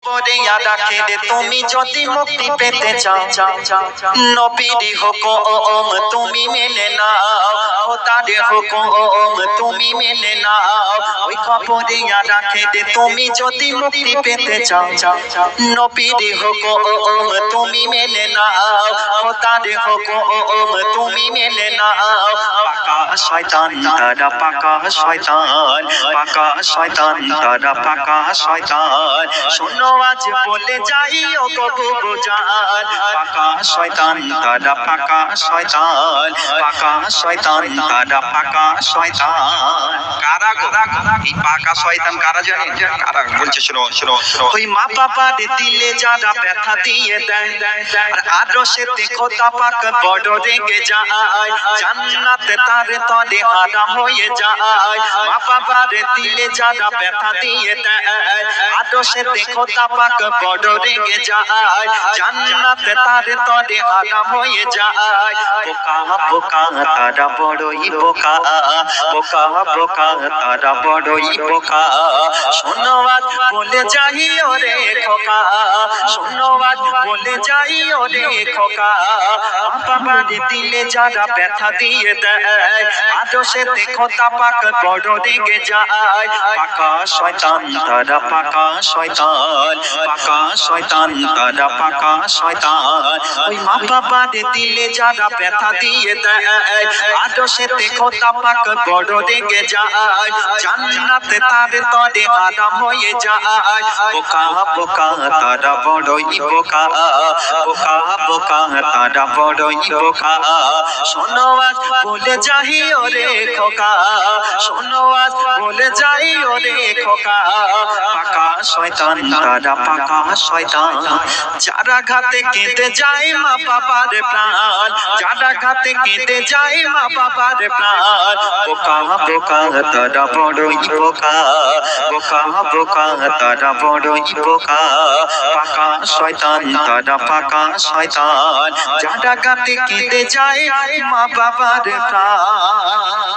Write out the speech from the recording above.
পড়িয়া রাখে দে তুমি যদি মুক্তি পেতে চাও নবীর হুকুম তুমি মেনে নাও খোদার হুকুম তুমি মেনে নাও ওই খবরিয়া রাখে দে তুমি যদি মুক্তি পেতে চাও নবীর হুকুম তুমি মেনে নাও খোদার হুকুম তুমি মেনে নাও পাকা শয়তান তারা পাকা শয়তান তারা পাকা শয়তান শোনো আজ বলে যাই ও গো বুঝান পাকা শয়তান তারা পাকা শয়তান তারা পাকা শয়তান কারা গো এই পাকা শয়তান কারা জানেন কারা বলছে শুনো ওই মা বাবার দিলে যারা ব্যথা দিয়ে দেয় আর আরশেতে খোদা পাক বড় রেগে যায় জান্নাতে তার তরে হারাম হয়ে যায় মা বাবার দিলে যারা ব্যথা দিয়ে দেয় আরশেতে খোদা পাক বড় রেগে যায় জান্নাতে তার তরে হারাম হয়ে যায় বোকা তারা বড়ই বোকা তারা বড়ই বোকা শোনো আজ বলে যাই ওরে খোকা শোনো আজ বলে যাই ওরে খোকা বাবার দিলে যারা ব্যথা দিয়ে দেয় আরশেতে খোদা পাক বড় রেগে যায় পাকা শয়তান তারা পাকা শয়তান তারা পাকা শয়তান ওই মা বাবার দিলে যারা ব্যথা দিয়ে দেয় আরশেতে খোদা পাক বড় রেগে যায় জান্নাতে তার তরে হারাম হয়ে যায় বোকা তারা বড়ই বোকা তারা বড়ই বোকা শোনো আজ বলে যাই ওরে খোকা শোনো আজ বলে যাই ওরে খোকা পাকা শয়তান তারা পাকা শয়তান যারা ঘাতে কেটে যায় মা বাবার প্রাণ যারা ঘাতে কেটে যায় মা বাবার প্রাণ বোকা তারা বড়ই বোকা তারা বড়ই বোকা পাকা শয়তান তারা পাকা শয়তান যারা ঘাতে কেটে যায় মা বাবার প্রাণ